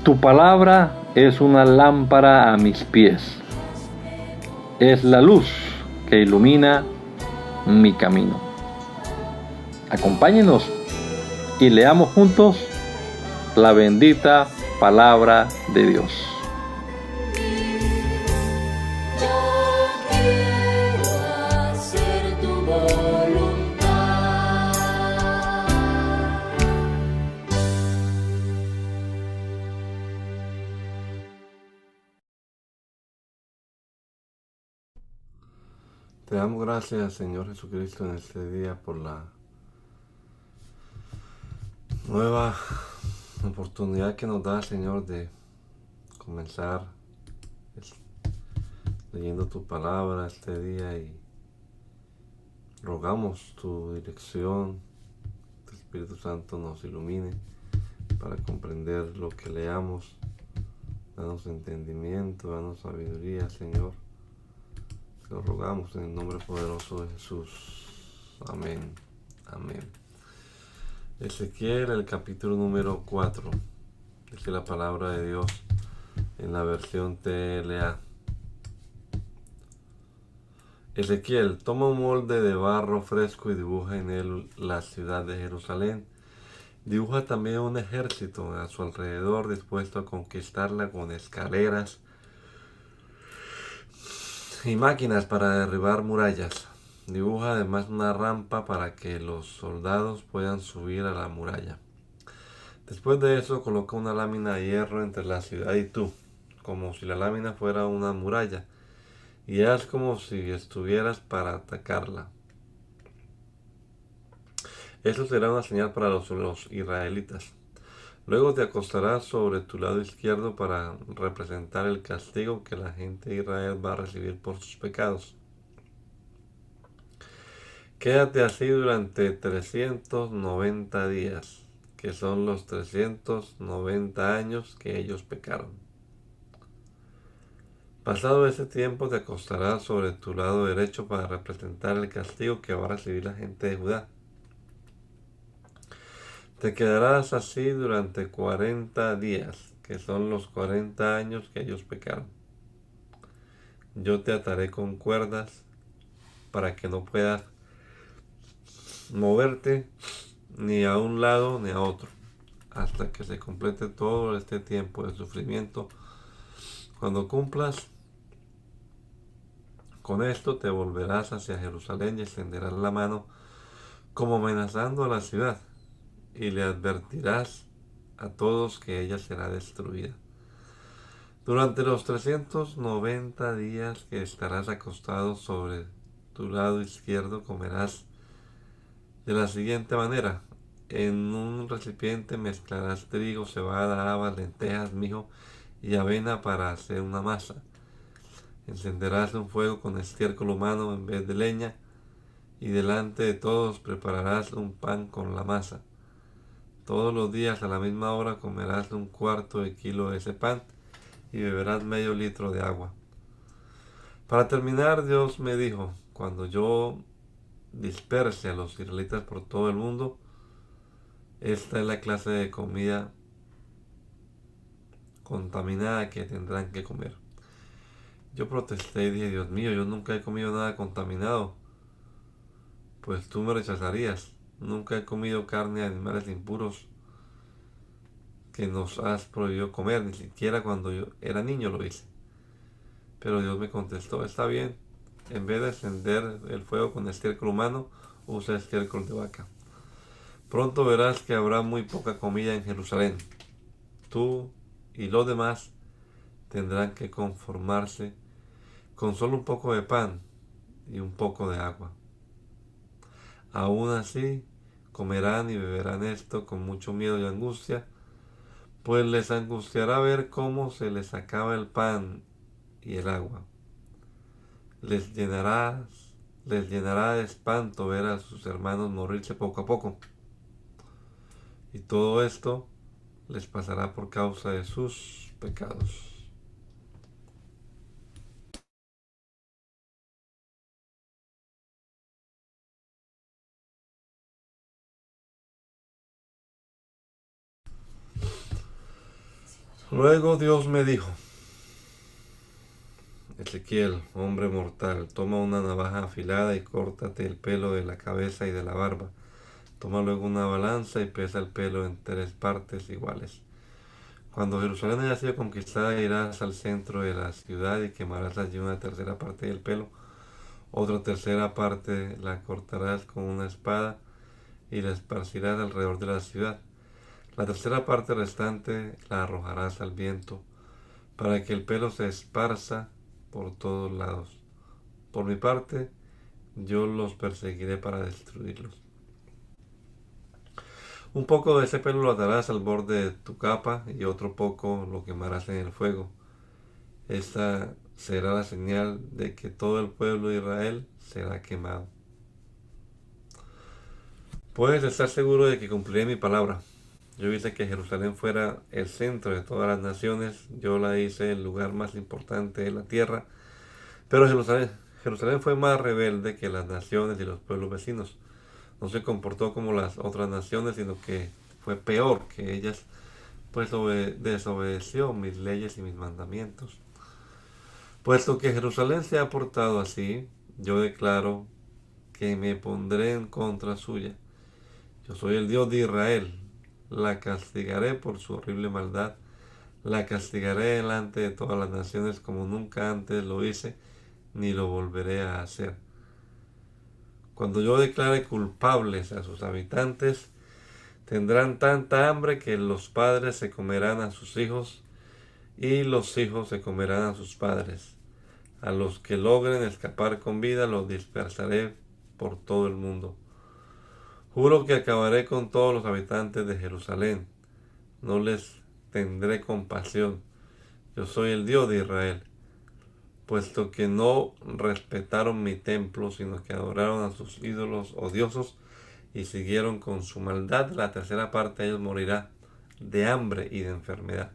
Tu palabra es una lámpara a mis pies, es la luz que ilumina mi camino. Acompáñenos y leamos juntos la bendita palabra de Dios. Te damos gracias, Señor Jesucristo, en este día por la nueva oportunidad que nos da, Señor, de comenzar leyendo tu palabra este día, y rogamos tu dirección, tu Espíritu Santo nos ilumine para comprender lo que leamos. Danos entendimiento, danos sabiduría, Señor. Te lo rogamos en el nombre poderoso de Jesús. Amén. Amén. Ezequiel, el capítulo número 4. Dice la palabra de Dios en la versión TLA. Ezequiel, toma un molde de barro fresco y dibuja en él la ciudad de Jerusalén. Dibuja también un ejército a su alrededor dispuesto a conquistarla con escaleras y máquinas para derribar murallas. Dibuja además una rampa para que los soldados puedan subir a la muralla. Después de eso coloca una lámina de hierro entre la ciudad y tú, como si la lámina fuera una muralla, y haz como si estuvieras para atacarla. Eso será una señal para los israelitas. Luego te acostarás sobre tu lado izquierdo para representar el castigo que la gente de Israel va a recibir por sus pecados. Quédate así durante 390 días, que son los 390 años que ellos pecaron. Pasado ese tiempo te acostarás sobre tu lado derecho para representar el castigo que va a recibir la gente de Judá. Te quedarás así durante 40 días, que son los 40 años que ellos pecaron. Yo te ataré con cuerdas para que no puedas moverte ni a un lado ni a otro, hasta que se complete todo este tiempo de sufrimiento. Cuando cumplas con esto, te volverás hacia Jerusalén y extenderás la mano como amenazando a la ciudad, y le advertirás a todos que ella será destruida. Durante los 390 días que estarás acostado sobre tu lado izquierdo, comerás de la siguiente manera. En un recipiente mezclarás trigo, cebada, habas, lentejas, mijo y avena para hacer una masa. Encenderás un fuego con estiércol humano en vez de leña, y delante de todos prepararás un pan con la masa. Todos los días a la misma hora comerás un cuarto de kilo de ese pan y beberás medio litro de agua. Para terminar, Dios me dijo: cuando yo disperse a los israelitas por todo el mundo, esta es la clase de comida contaminada que tendrán que comer. Yo protesté y dije: Dios mío, yo nunca he comido nada contaminado. Pues tú me rechazarías. Nunca he comido carne de animales impuros que nos has prohibido comer, ni siquiera cuando yo era niño lo hice. Pero Dios me contestó: está bien, en vez de encender el fuego con estiércol humano, usa estiércol de vaca. Pronto verás que habrá muy poca comida en Jerusalén. Tú y los demás tendrán que conformarse con solo un poco de pan y un poco de agua. Aún así, comerán y beberán esto con mucho miedo y angustia, pues les angustiará ver cómo se les acaba el pan y el agua. Les llenará de espanto ver a sus hermanos morirse poco a poco. Y todo esto les pasará por causa de sus pecados. Luego Dios me dijo, Ezequiel, hombre mortal, toma una navaja afilada y córtate el pelo de la cabeza y de la barba. Toma luego una balanza y pesa el pelo en 3 partes iguales. Cuando Jerusalén haya sido conquistada, irás al centro de la ciudad y quemarás allí una tercera parte del pelo. Otra tercera parte la cortarás con una espada y la esparcirás alrededor de la ciudad. La tercera parte restante la arrojarás al viento, para que el pelo se esparza por todos lados. Por mi parte, yo los perseguiré para destruirlos. Un poco de ese pelo lo atarás al borde de tu capa y otro poco lo quemarás en el fuego. Esta será la señal de que todo el pueblo de Israel será quemado. Puedes estar seguro de que cumpliré mi palabra. Yo hice que Jerusalén fuera el centro de todas las naciones. Yo la hice el lugar más importante de la tierra. Pero Jerusalén fue más rebelde que las naciones y los pueblos vecinos. No se comportó como las otras naciones, sino que fue peor que ellas, pues desobedeció mis leyes y mis mandamientos. Puesto que Jerusalén se ha portado así, yo declaro que me pondré en contra suya. Yo soy el Dios de Israel. La castigaré por su horrible maldad. La castigaré delante de todas las naciones como nunca antes lo hice, ni lo volveré a hacer. Cuando yo declare culpables a sus habitantes, tendrán tanta hambre que los padres se comerán a sus hijos y los hijos se comerán a sus padres. A los que logren escapar con vida los dispersaré por todo el mundo. Juro que acabaré con todos los habitantes de Jerusalén. No les tendré compasión. Yo soy el Dios de Israel. Puesto que no respetaron mi templo, sino que adoraron a sus ídolos odiosos y siguieron con su maldad, la tercera parte de ellos morirá de hambre y de enfermedad.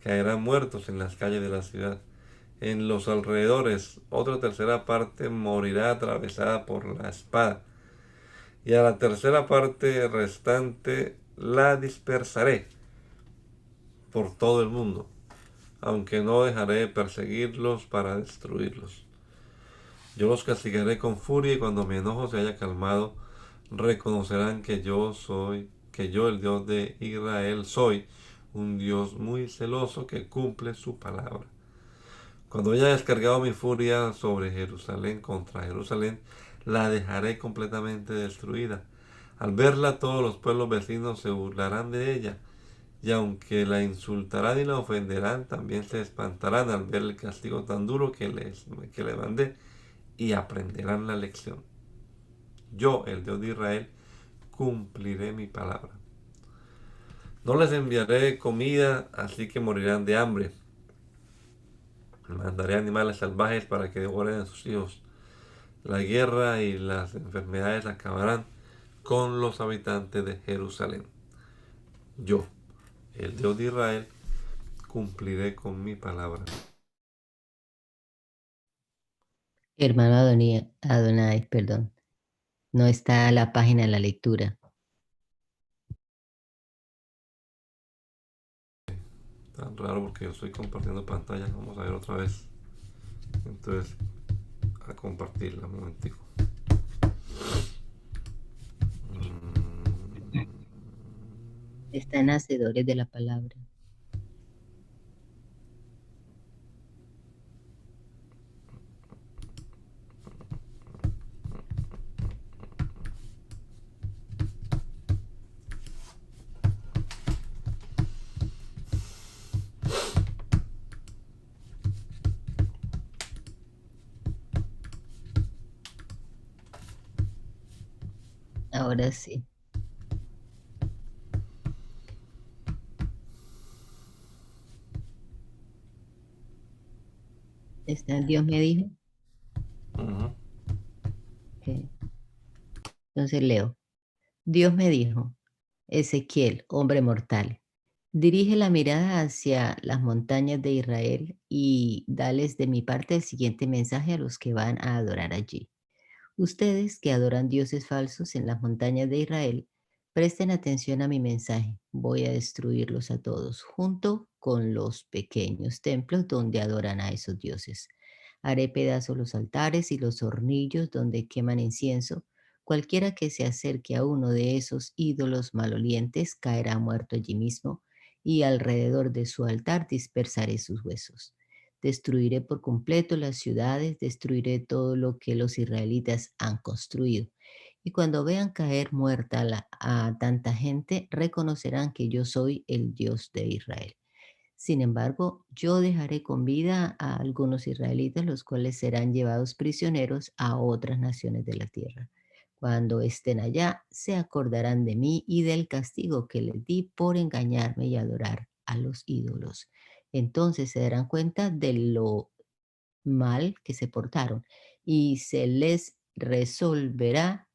Caerán muertos en las calles de la ciudad. En los alrededores, otra tercera parte morirá atravesada por la espada. Y a la tercera parte restante la dispersaré por todo el mundo, aunque no dejaré de perseguirlos para destruirlos. Yo los castigaré con furia y cuando mi enojo se haya calmado, reconocerán que yo, el Dios de Israel, soy un Dios muy celoso que cumple su palabra. Cuando haya descargado mi furia sobre Jerusalén, contra Jerusalén, la dejaré completamente destruida. Al verla, todos los pueblos vecinos se burlarán de ella, y aunque la insultarán y la ofenderán, también se espantarán al ver el castigo tan duro que le mandé, y aprenderán la lección. Yo, el Dios de Israel, cumpliré mi palabra. No les enviaré comida, así que morirán de hambre. Mandaré animales salvajes para que devoren a sus hijos. La guerra y las enfermedades acabarán con los habitantes de Jerusalén. Yo, el Dios de Israel, cumpliré con mi palabra. Hermano Adonai, perdón. No está la página en la lectura. Tan raro porque yo estoy compartiendo pantalla. Vamos a ver otra vez. Entonces, a compartirla un momentico. Está en Hacedores de la Palabra. Ahora sí. Está, Dios me dijo. Ok. Entonces leo. Dios me dijo, Ezequiel, hombre mortal, dirige la mirada hacia las montañas de Israel y dales de mi parte el siguiente mensaje a los que van a adorar allí. Ustedes que adoran dioses falsos en las montañas de Israel, Presten atención a mi mensaje. Voy a destruirlos a todos, junto con los pequeños templos donde adoran a esos dioses. Haré pedazos los altares y los hornillos donde queman incienso. Cualquiera que se acerque a uno de esos ídolos malolientes caerá muerto allí mismo, y alrededor de su altar dispersaré sus huesos. Destruiré por completo las ciudades, destruiré todo lo que los israelitas han construido. Y cuando vean caer muerta a tanta gente, reconocerán que yo soy el Dios de Israel. Sin embargo, yo dejaré con vida a algunos israelitas, los cuales serán llevados prisioneros a otras naciones de la tierra. Cuando estén allá, se acordarán de mí y del castigo que les di por engañarme y adorar a los ídolos. Entonces se darán cuenta de lo mal que se portaron y se les resolverá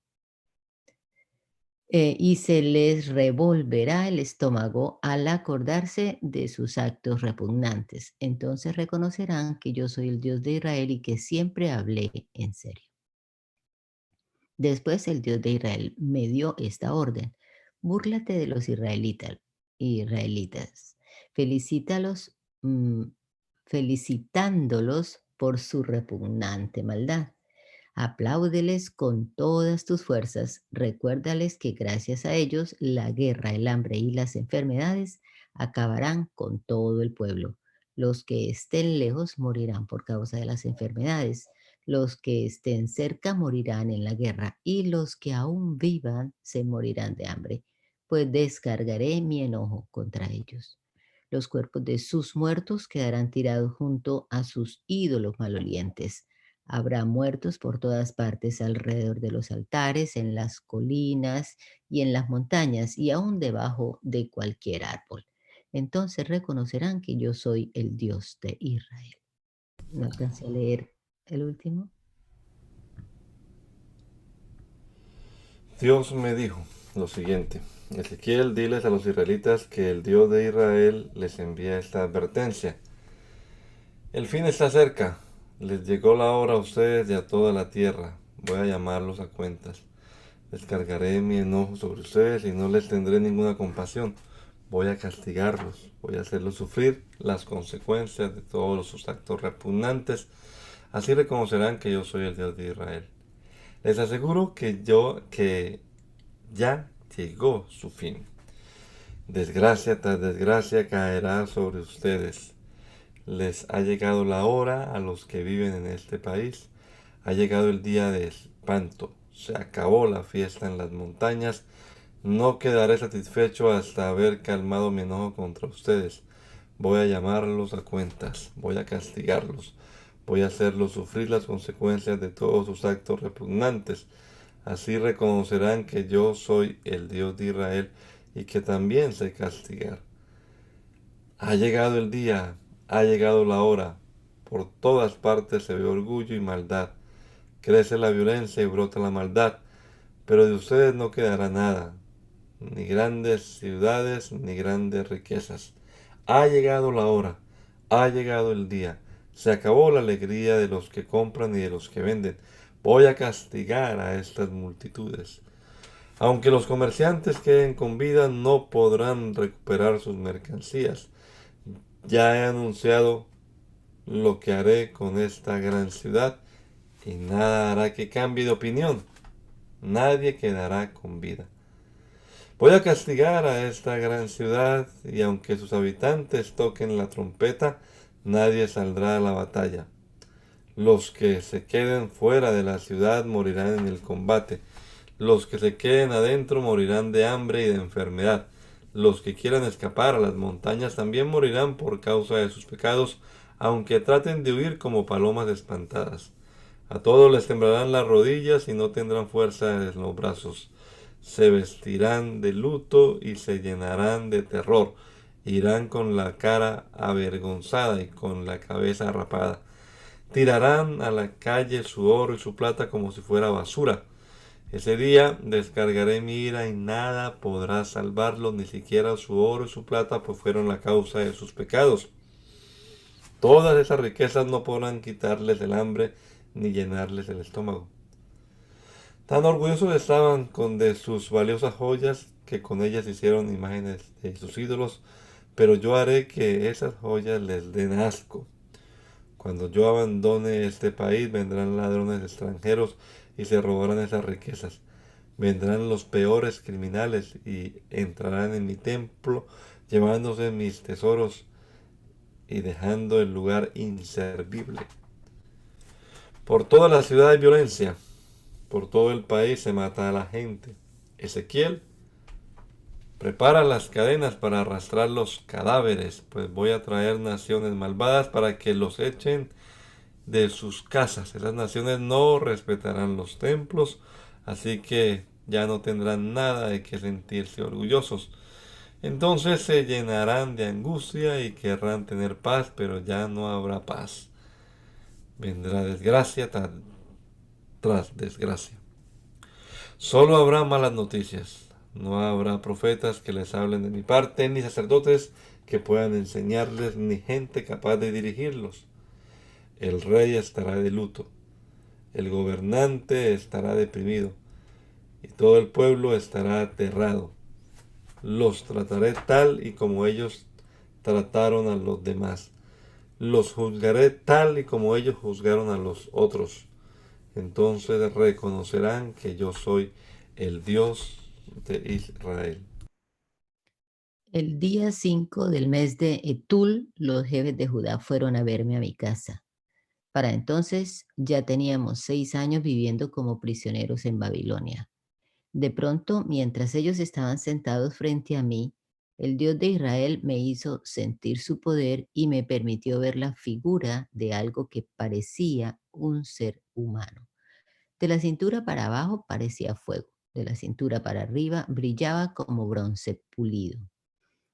y se les revolverá el estómago al acordarse de sus actos repugnantes. Entonces reconocerán que yo soy el Dios de Israel y que siempre hablé en serio. Después el Dios de Israel me dio esta orden: búrlate de los israelitas, felicítalos, felicitándolos por su repugnante maldad. Apláudeles con todas tus fuerzas. Recuérdales que gracias a ellos la guerra, el hambre y las enfermedades acabarán con todo el pueblo. Los que estén lejos morirán por causa de las enfermedades. Los que estén cerca morirán en la guerra y los que aún vivan se morirán de hambre, pues descargaré mi enojo contra ellos. Los cuerpos de sus muertos quedarán tirados junto a sus ídolos malolientes. Habrá muertos por todas partes alrededor de los altares, en las colinas y en las montañas, y aún debajo de cualquier árbol. Entonces reconocerán que yo soy el Dios de Israel. ¿No alcancé a leer el último? Dios me dijo lo siguiente: Ezequiel, diles a los israelitas que el Dios de Israel les envía esta advertencia. El fin está cerca, les llegó la hora a ustedes y a toda la tierra. Voy a llamarlos a cuentas. Descargaré mi enojo sobre ustedes y no les tendré ninguna compasión. Voy a castigarlos, voy a hacerlos sufrir las consecuencias de todos sus actos repugnantes. Así reconocerán que yo soy el Dios de Israel. Les aseguro que ya llegó su fin. Desgracia tras desgracia caerá sobre ustedes. Les ha llegado la hora a los que viven en este país. Ha llegado el día de espanto. Se acabó la fiesta en las montañas. No quedaré satisfecho hasta haber calmado mi enojo contra ustedes. Voy a llamarlos a cuentas. Voy a castigarlos. Voy a hacerlos sufrir las consecuencias de todos sus actos repugnantes. Así reconocerán que yo soy el Dios de Israel y que también sé castigar. Ha llegado el día, ha llegado la hora. Por todas partes se ve orgullo y maldad. Crece la violencia y brota la maldad. Pero de ustedes no quedará nada, ni grandes ciudades, ni grandes riquezas. Ha llegado la hora, ha llegado el día. Se acabó la alegría de los que compran y de los que venden. Voy a castigar a estas multitudes. Aunque los comerciantes queden con vida, no podrán recuperar sus mercancías. Ya he anunciado lo que haré con esta gran ciudad y nada hará que cambie de opinión. Nadie quedará con vida. Voy a castigar a esta gran ciudad y aunque sus habitantes toquen la trompeta, nadie saldrá a la batalla. Los que se queden fuera de la ciudad morirán en el combate. Los que se queden adentro morirán de hambre y de enfermedad. Los que quieran escapar a las montañas también morirán por causa de sus pecados, aunque traten de huir como palomas espantadas. A todos les temblarán las rodillas y no tendrán fuerza en los brazos. Se vestirán de luto y se llenarán de terror. Irán con la cara avergonzada y con la cabeza rapada. Tirarán a la calle su oro y su plata como si fuera basura. Ese día descargaré mi ira y nada podrá salvarlos, ni siquiera su oro y su plata, pues fueron la causa de sus pecados. Todas esas riquezas no podrán quitarles el hambre ni llenarles el estómago. Tan orgullosos estaban de sus valiosas joyas que con ellas hicieron imágenes de sus ídolos, pero yo haré que esas joyas les den asco. Cuando yo abandone este país, vendrán ladrones extranjeros y se robarán esas riquezas. Vendrán los peores criminales y entrarán en mi templo, llevándose mis tesoros y dejando el lugar inservible. Por toda la ciudad hay violencia, por todo el país se mata a la gente. Ezequiel, prepara las cadenas para arrastrar los cadáveres, pues voy a traer naciones malvadas para que los echen de sus casas. Esas naciones no respetarán los templos, así que ya no tendrán nada de que sentirse orgullosos. Entonces se llenarán de angustia y querrán tener paz, pero ya no habrá paz. Vendrá desgracia tras desgracia. Solo habrá malas noticias. No habrá profetas que les hablen de mi parte, ni sacerdotes que puedan enseñarles, ni gente capaz de dirigirlos. El rey estará de luto, el gobernante estará deprimido, y todo el pueblo estará aterrado. Los trataré tal y como ellos trataron a los demás. Los juzgaré tal y como ellos juzgaron a los otros. Entonces reconocerán que yo soy el Dios de Israel. El día 5 del mes de Etul, los jefes de Judá fueron a verme a mi casa. Para entonces ya teníamos 6 años viviendo como prisioneros en Babilonia. De pronto, mientras ellos estaban sentados frente a mí, el Dios de Israel me hizo sentir su poder y me permitió ver la figura de algo que parecía un ser humano. De la cintura para abajo parecía fuego, de la cintura para arriba brillaba como bronce pulido.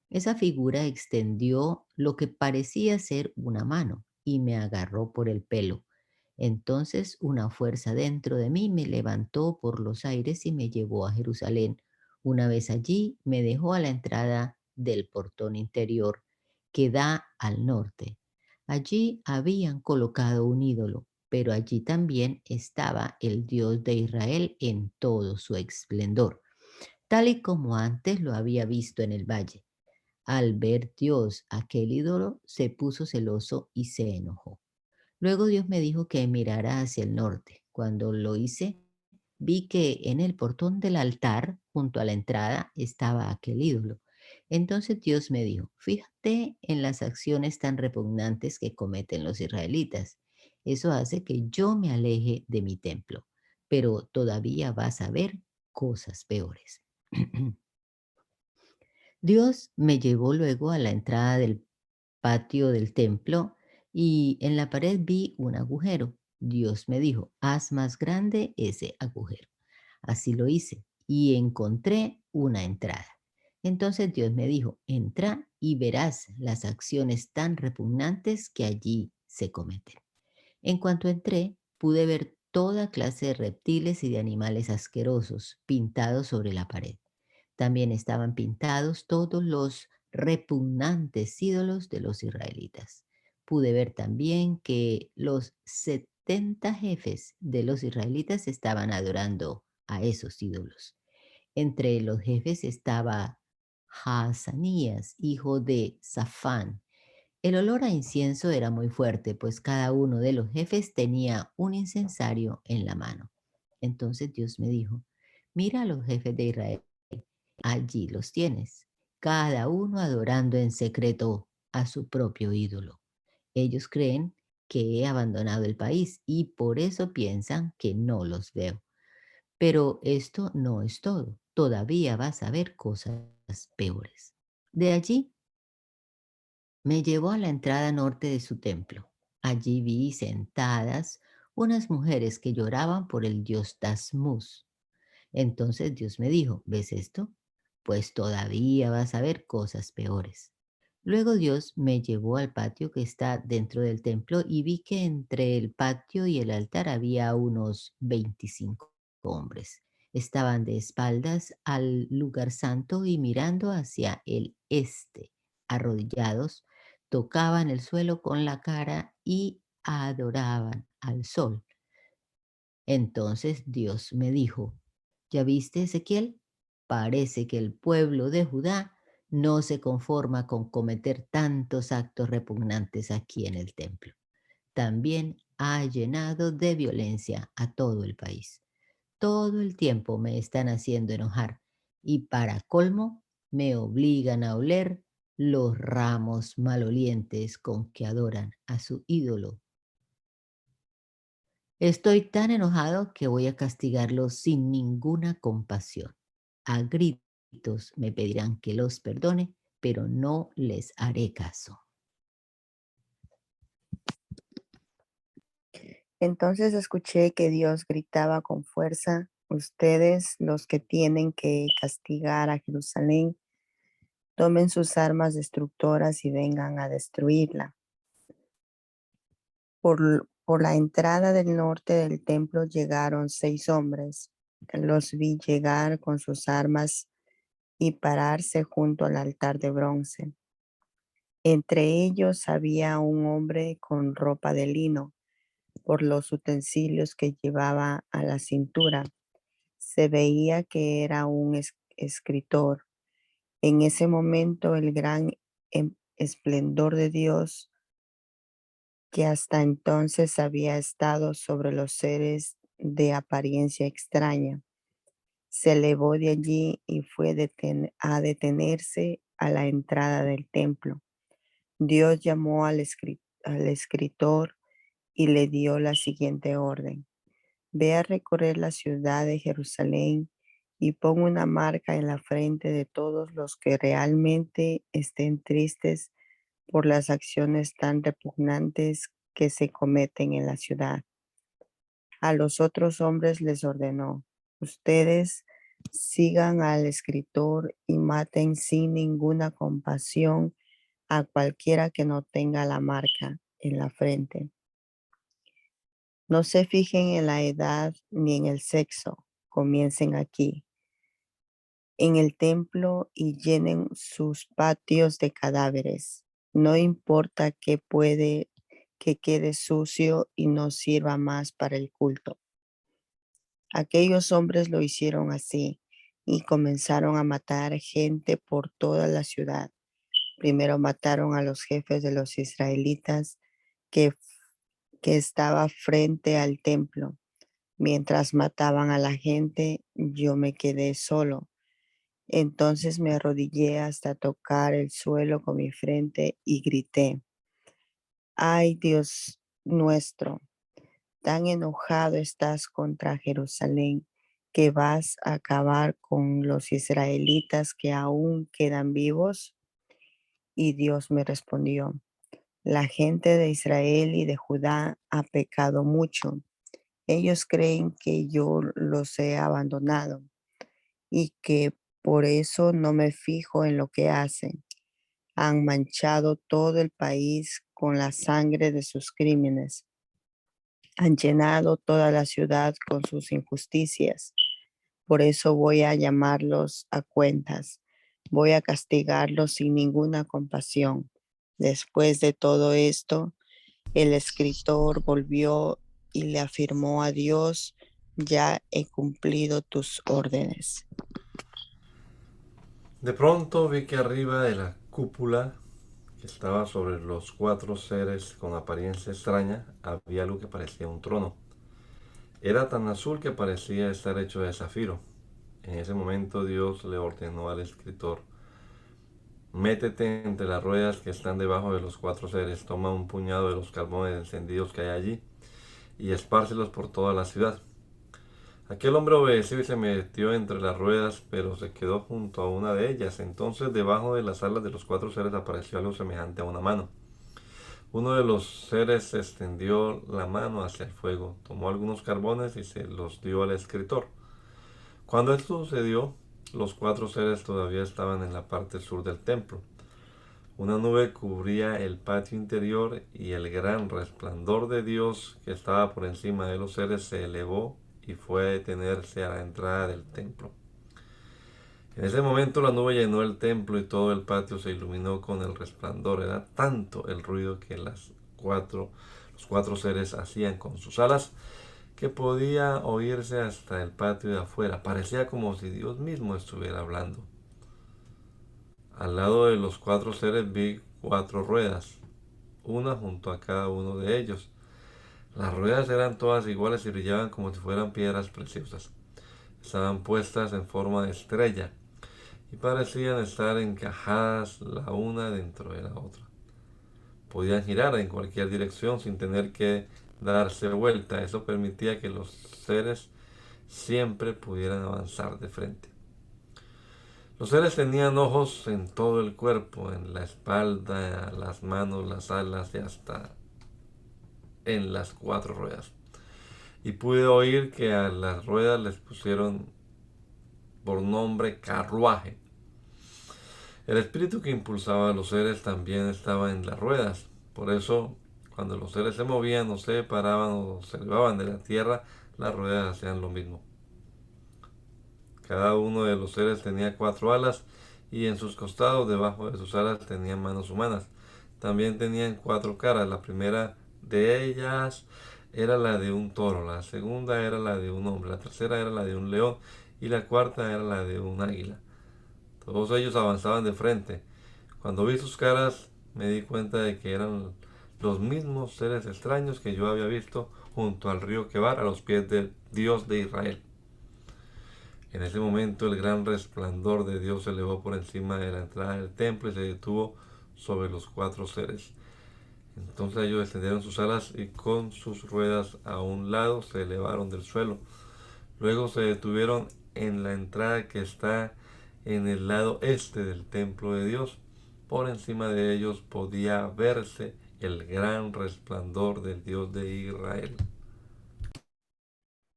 Esa figura extendió lo que parecía ser una mano y me agarró por el pelo. Entonces una fuerza dentro de mí me levantó por los aires y me llevó a Jerusalén. Una vez allí me dejó a la entrada del portón interior que da al norte. Allí habían colocado un ídolo, pero allí también estaba el Dios de Israel en todo su esplendor, tal y como antes lo había visto en el valle. Al ver Dios aquel ídolo, se puso celoso y se enojó. Luego Dios me dijo que mirara hacia el norte. Cuando lo hice, vi que en el portón del altar, junto a la entrada, estaba aquel ídolo. Entonces Dios me dijo, fíjate en las acciones tan repugnantes que cometen los israelitas. Eso hace que yo me aleje de mi templo, pero todavía vas a ver cosas peores. Dios me llevó luego a la entrada del patio del templo y en la pared vi un agujero. Dios me dijo, haz más grande ese agujero. Así lo hice y encontré una entrada. Entonces Dios me dijo, entra y verás las acciones tan repugnantes que allí se cometen. En cuanto entré, pude ver toda clase de reptiles y de animales asquerosos pintados sobre la pared. También estaban pintados todos los repugnantes ídolos de los israelitas. Pude ver también que los 70 jefes de los israelitas estaban adorando a esos ídolos. Entre los jefes estaba Haazanías, hijo de Safán. El olor a incienso era muy fuerte, pues cada uno de los jefes tenía un incensario en la mano. Entonces Dios me dijo, mira a los jefes de Israel. Allí los tienes, cada uno adorando en secreto a su propio ídolo. Ellos creen que he abandonado el país y por eso piensan que no los veo. Pero esto no es todo. Todavía vas a ver cosas peores. De allí me llevó a la entrada norte de su templo. Allí vi sentadas unas mujeres que lloraban por el dios Tasmuz. Entonces Dios me dijo, ¿ves esto? Pues todavía vas a ver cosas peores. Luego Dios me llevó al patio que está dentro del templo y vi que entre el patio y el altar había unos 25 hombres. Estaban de espaldas al lugar santo y mirando hacia el este, arrodillados, tocaban el suelo con la cara y adoraban al sol. Entonces Dios me dijo, ¿ya viste, Ezequiel? Parece que el pueblo de Judá no se conforma con cometer tantos actos repugnantes aquí en el templo. También ha llenado de violencia a todo el país. Todo el tiempo me están haciendo enojar y para colmo me obligan a oler los ramos malolientes con que adoran a su ídolo. Estoy tan enojado que voy a castigarlos sin ninguna compasión. A gritos me pedirán que los perdone, pero no les haré caso. Entonces escuché que Dios gritaba con fuerza: ustedes, los que tienen que castigar a Jerusalén, tomen sus armas destructoras y vengan a destruirla. Por la entrada del norte del templo llegaron 6 hombres. Los vi llegar con sus armas y pararse junto al altar de bronce. Entre ellos había un hombre con ropa de lino. Por los utensilios que llevaba a la cintura, se veía que era un escritor. En ese momento el gran esplendor de Dios, que hasta entonces había estado sobre los seres de apariencia extraña, se elevó de allí y fue a detenerse a la entrada del templo. Dios llamó al escritor y le dio la siguiente orden: ve a recorrer la ciudad de Jerusalén y pon una marca en la frente de todos los que realmente estén tristes por las acciones tan repugnantes que se cometen en la ciudad. A los otros hombres les ordenó: ustedes sigan al escritor y maten sin ninguna compasión a cualquiera que no tenga la marca en la frente. No se fijen en la edad ni en el sexo. Comiencen aquí, en el templo, y llenen sus patios de cadáveres. No importa que quede sucio y no sirva más para el culto. Aquellos hombres lo hicieron así y comenzaron a matar gente por toda la ciudad. Primero mataron a los jefes de los israelitas que estaba frente al templo. Mientras mataban a la gente, yo me quedé solo. Entonces me arrodillé hasta tocar el suelo con mi frente y grité: ay, Dios nuestro, tan enojado estás contra Jerusalén que vas a acabar con los israelitas que aún quedan vivos. Y Dios me respondió: la gente de Israel y de Judá ha pecado mucho. Ellos creen que yo los he abandonado y que por eso no me fijo en lo que hacen. Han manchado todo el país con la sangre de sus crímenes. Han llenado toda la ciudad con sus injusticias. Por eso voy a llamarlos a cuentas. Voy a castigarlos sin ninguna compasión. Después de todo esto, el escritor volvió y le afirmó a Dios: ya he cumplido tus órdenes. De pronto vi que arriba de la cúpula que estaba sobre los 4 seres con apariencia extraña había algo que parecía un trono. Era tan azul que parecía estar hecho de zafiro. En ese momento Dios le ordenó al escritor: métete entre las ruedas que están debajo de los 4 seres, toma un puñado de los carbones encendidos que hay allí y espárcelos por toda la ciudad. Aquel hombre obedeció y se metió entre las ruedas, pero se quedó junto a una de ellas. Entonces debajo de las alas de los 4 seres apareció algo semejante a una mano. Uno de los seres extendió la mano hacia el fuego, tomó algunos carbones y se los dio al escritor. Cuando esto sucedió, los 4 seres todavía estaban en la parte sur del templo. Una nube cubría el patio interior y el gran resplandor de Dios que estaba por encima de los seres se elevó y fue a detenerse a la entrada del templo. En ese momento la nube llenó el templo y todo el patio se iluminó con el resplandor. Era tanto el ruido que los cuatro seres hacían con sus alas que podía oírse hasta el patio de afuera. Parecía como si Dios mismo estuviera hablando. Al lado de los 4 seres vi 4 ruedas, una junto a cada uno de ellos. Las ruedas eran todas iguales y brillaban como si fueran piedras preciosas. Estaban puestas en forma de estrella y parecían estar encajadas la una dentro de la otra. Podían girar en cualquier dirección sin tener que darse vuelta. Eso permitía que los seres siempre pudieran avanzar de frente. Los seres tenían ojos en todo el cuerpo, en la espalda, las manos, las alas y hasta en las 4 ruedas. Y pude oír que a las ruedas les pusieron por nombre carruaje. El espíritu que impulsaba a los seres también estaba en las ruedas. Por eso, cuando los seres se movían o se paraban o se elevaban de la tierra, las ruedas hacían lo mismo. Cada uno de los seres tenía 4 alas y en sus costados, debajo de sus alas, tenían manos humanas. También tenían 4 caras. La primera de ellas era la de un toro, la segunda era la de un hombre, la tercera era la de un león y la cuarta era la de un águila. Todos ellos avanzaban de frente. Cuando vi sus caras me di cuenta de que eran los mismos seres extraños que yo había visto junto al río Quebar a los pies del Dios de Israel. En ese momento el gran resplandor de Dios se elevó por encima de la entrada del templo y se detuvo sobre los 4 seres. Entonces ellos extendieron sus alas y con sus ruedas a un lado se elevaron del suelo. Luego se detuvieron en la entrada que está en el lado este del templo de Dios. Por encima de ellos podía verse el gran resplandor del Dios de Israel.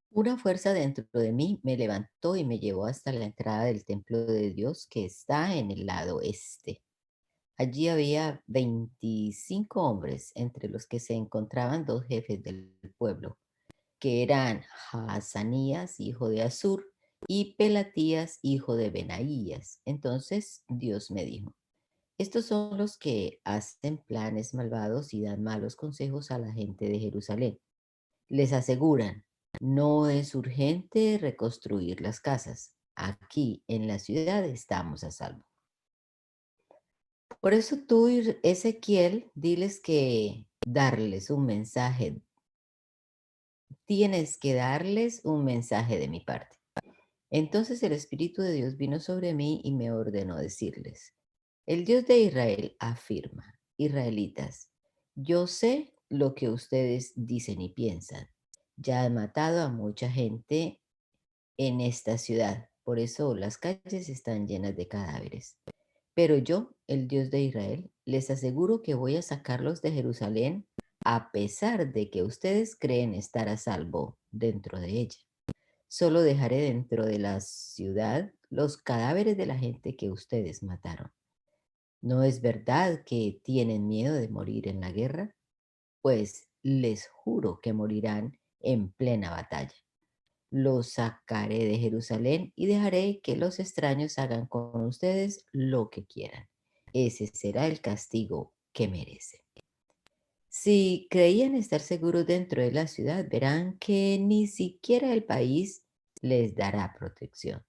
Una fuerza dentro de mí me levantó y me llevó hasta la entrada del templo de Dios que está en el lado este. Allí había 25 hombres, entre los que se encontraban 2 jefes del pueblo, que eran Haazanías, hijo de Azur, y Pelatías, hijo de Benaías. Entonces Dios me dijo: estos son los que hacen planes malvados y dan malos consejos a la gente de Jerusalén. Les aseguran: no es urgente reconstruir las casas. Aquí en la ciudad estamos a salvo. Por eso tú, Ezequiel, diles que darles un mensaje. Tienes que darles un mensaje de mi parte. Entonces el Espíritu de Dios vino sobre mí y me ordenó decirles: el Dios de Israel afirma: israelitas, yo sé lo que ustedes dicen y piensan. Ya han matado a mucha gente en esta ciudad, por eso las calles están llenas de cadáveres. Pero yo, el Dios de Israel, les aseguro que voy a sacarlos de Jerusalén a pesar de que ustedes creen estar a salvo dentro de ella. Solo dejaré dentro de la ciudad los cadáveres de la gente que ustedes mataron. ¿No es verdad que tienen miedo de morir en la guerra? Pues les juro que morirán en plena batalla. Los sacaré de Jerusalén y dejaré que los extraños hagan con ustedes lo que quieran. Ese será el castigo que merecen. Si creían estar seguros dentro de la ciudad, verán que ni siquiera el país les dará protección.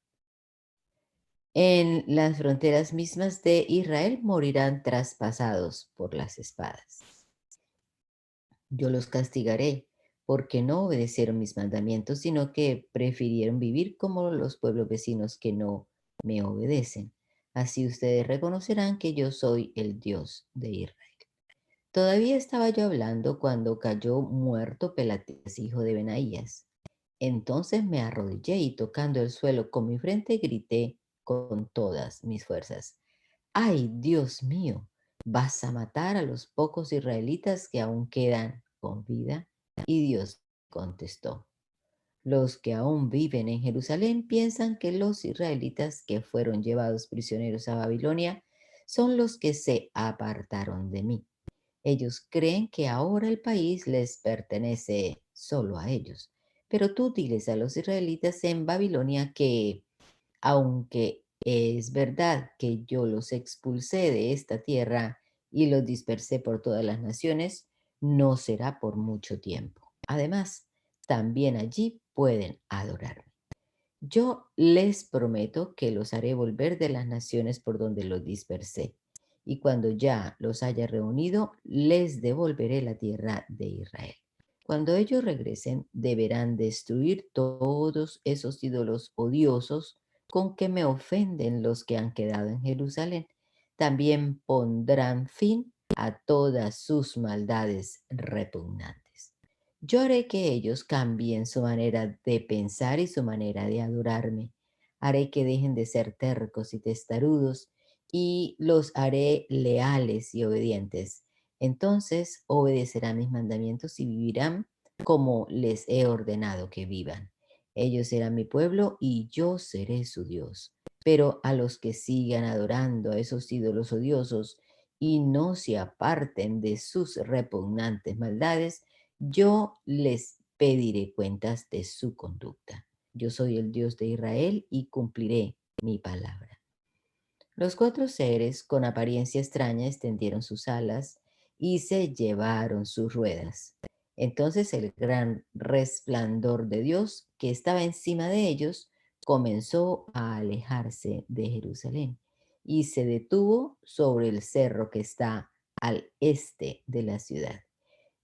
En las fronteras mismas de Israel morirán traspasados por las espadas. Yo los castigaré porque no obedecieron mis mandamientos, sino que prefirieron vivir como los pueblos vecinos que no me obedecen. Así ustedes reconocerán que yo soy el Dios de Israel. Todavía estaba yo hablando cuando cayó muerto Pelatías, hijo de Benaías. Entonces me arrodillé y tocando el suelo con mi frente grité con todas mis fuerzas: ¡ay, Dios mío! ¿Vas a matar a los pocos israelitas que aún quedan con vida? Y Dios contestó: los que aún viven en Jerusalén piensan que los israelitas que fueron llevados prisioneros a Babilonia son los que se apartaron de mí. Ellos creen que ahora el país les pertenece solo a ellos. Pero tú diles a los israelitas en Babilonia que, aunque es verdad que yo los expulsé de esta tierra y los dispersé por todas las naciones, no será por mucho tiempo. Además, también allí pueden adorarme. Yo les prometo que los haré volver de las naciones por donde los dispersé, y cuando ya los haya reunido, les devolveré la tierra de Israel. Cuando ellos regresen, deberán destruir todos esos ídolos odiosos con que me ofenden los que han quedado en Jerusalén. También pondrán fin a todas sus maldades repugnantes. Yo haré que ellos cambien su manera de pensar y su manera de adorarme. Haré que dejen de ser tercos y testarudos y los haré leales y obedientes. Entonces obedecerán mis mandamientos y vivirán como les he ordenado que vivan. Ellos serán mi pueblo y yo seré su Dios. Pero a los que sigan adorando a esos ídolos odiosos y no se aparten de sus repugnantes maldades, yo les pediré cuentas de su conducta. Yo soy el Dios de Israel y cumpliré mi palabra. Los 4 seres con apariencia extraña extendieron sus alas y se llevaron sus ruedas. Entonces el gran resplandor de Dios que estaba encima de ellos comenzó a alejarse de Jerusalén y se detuvo sobre el cerro que está al este de la ciudad.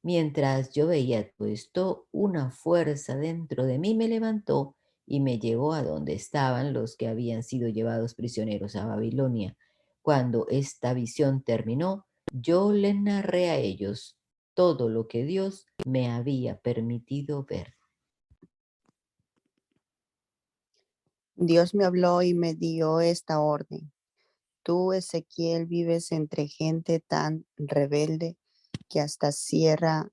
Mientras yo veía todo esto, una fuerza dentro de mí me levantó y me llevó a donde estaban los que habían sido llevados prisioneros a Babilonia. Cuando esta visión terminó, yo les narré a ellos todo lo que Dios me había permitido ver. Dios me habló y me dio esta orden. Tú, Ezequiel, vives entre gente tan rebelde que hasta cierra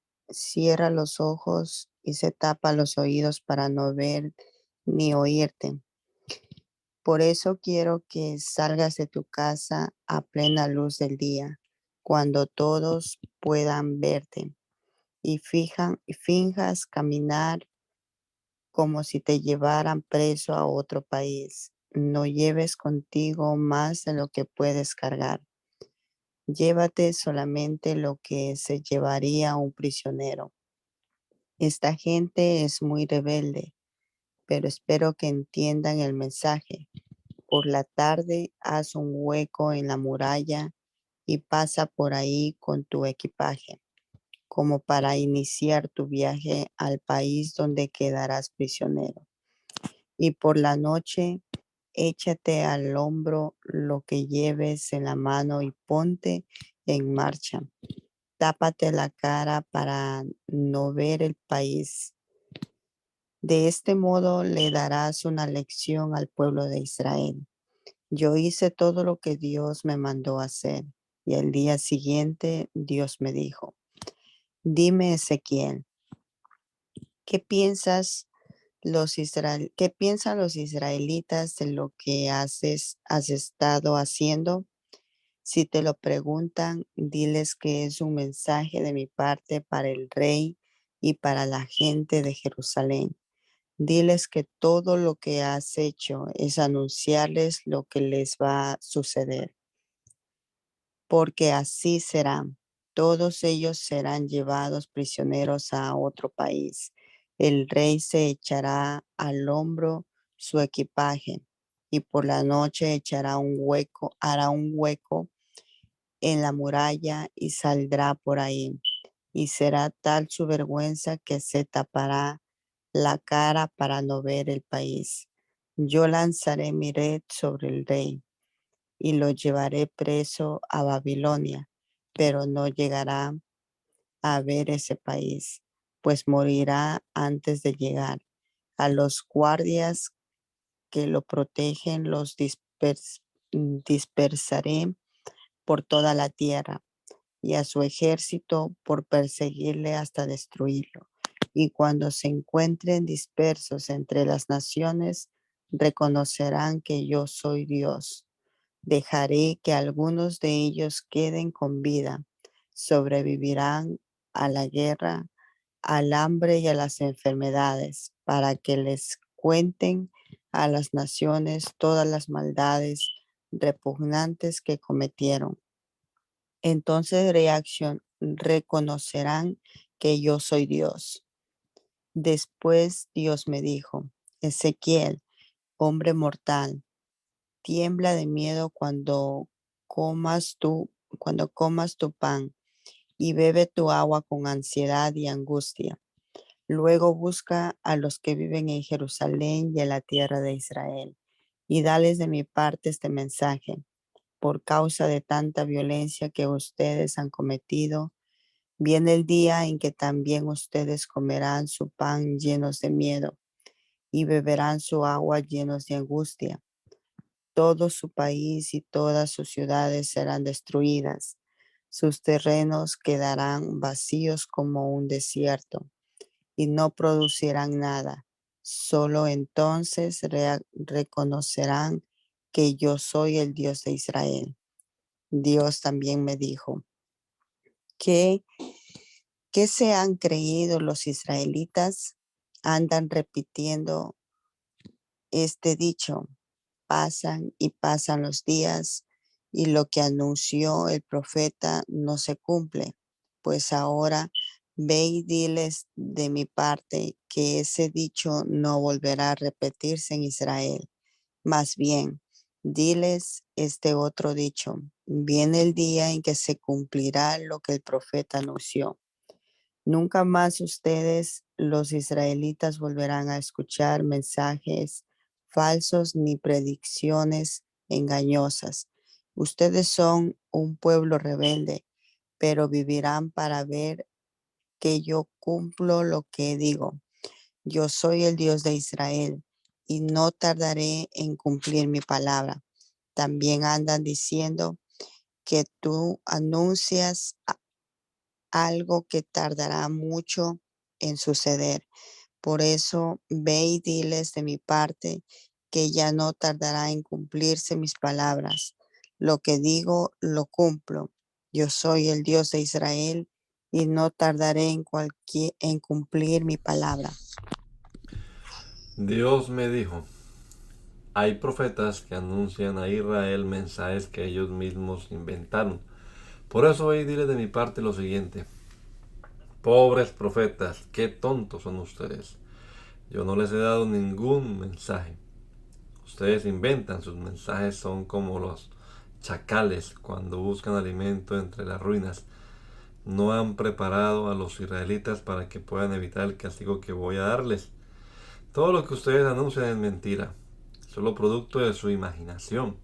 los ojos y se tapa los oídos para no ver ni oírte. Por eso quiero que salgas de tu casa a plena luz del día, cuando todos puedan verte, y finjas caminar como si te llevaran preso a otro país. No lleves contigo más de lo que puedes cargar. Llévate solamente lo que se llevaría un prisionero. Esta gente es muy rebelde, pero espero que entiendan el mensaje. Por la tarde haz un hueco en la muralla y pasa por ahí con tu equipaje, como para iniciar tu viaje al país donde quedarás prisionero. Y por la noche échate al hombro lo que lleves en la mano y ponte en marcha. Tápate la cara para no ver el país. De este modo le darás una lección al pueblo de Israel. Yo hice todo lo que Dios me mandó hacer. Y al día siguiente Dios me dijo, dime, Ezequiel, ¿qué piensas ¿qué piensan los israelitas de lo que has estado haciendo? Si te lo preguntan, diles que es un mensaje de mi parte para el rey y para la gente de Jerusalén. Diles que todo lo que has hecho es anunciarles lo que les va a suceder, porque así serán. Todos ellos serán llevados prisioneros a otro país. El rey se echará al hombro su equipaje y por la noche hará un hueco en la muralla y saldrá por ahí. Y será tal su vergüenza que se tapará la cara para no ver el país. Yo lanzaré mi red sobre el rey y lo llevaré preso a Babilonia, pero no llegará a ver ese país, pues morirá antes de llegar. A los guardias que lo protegen los dispersaré por toda la tierra y a su ejército por perseguirle hasta destruirlo. Y cuando se encuentren dispersos entre las naciones, reconocerán que yo soy Dios. Dejaré que algunos de ellos queden con vida. Sobrevivirán a la guerra, al hambre y a las enfermedades, para que les cuenten a las naciones todas las maldades repugnantes que cometieron. Entonces reconocerán que yo soy Dios. Después Dios me dijo, Ezequiel, hombre mortal, tiembla de miedo cuando comas tu pan y bebe tu agua con ansiedad y angustia. Luego busca a los que viven en Jerusalén y en la tierra de Israel y dales de mi parte este mensaje. Por causa de tanta violencia que ustedes han cometido, viene el día en que también ustedes comerán su pan llenos de miedo y beberán su agua llenos de angustia. Todo su país y todas sus ciudades serán destruidas. Sus terrenos quedarán vacíos como un desierto y no producirán nada. Solo entonces reconocerán que yo soy el Dios de Israel. Dios también me dijo, ¿qué se han creído los israelitas? Andan repitiendo este dicho. Pasan y pasan los días y lo que anunció el profeta no se cumple. Pues ahora ve y diles de mi parte que ese dicho no volverá a repetirse en Israel. Más bien, diles este otro dicho. Viene el día en que se cumplirá lo que el profeta anunció. Nunca más ustedes, los israelitas, volverán a escuchar mensajes falsos ni predicciones engañosas. Ustedes son un pueblo rebelde, pero vivirán para ver que yo cumplo lo que digo. Yo soy el Dios de Israel y no tardaré en cumplir mi palabra. También andan diciendo que tú anuncias algo que tardará mucho en suceder. Por eso ve y diles de mi parte que ya no tardará en cumplirse mis palabras. Lo que digo, lo cumplo. Yo soy el Dios de Israel y no tardaré en cumplir mi palabra. Dios me dijo, hay profetas que anuncian a Israel mensajes que ellos mismos inventaron. Por eso ve y dile de mi parte lo siguiente. Pobres profetas, qué tontos son ustedes. Yo no les he dado ningún mensaje. Ustedes inventan, sus mensajes son como los chacales cuando buscan alimento entre las ruinas. No han preparado a los israelitas para que puedan evitar el castigo que voy a darles. Todo lo que ustedes anuncian es mentira, solo producto de su imaginación.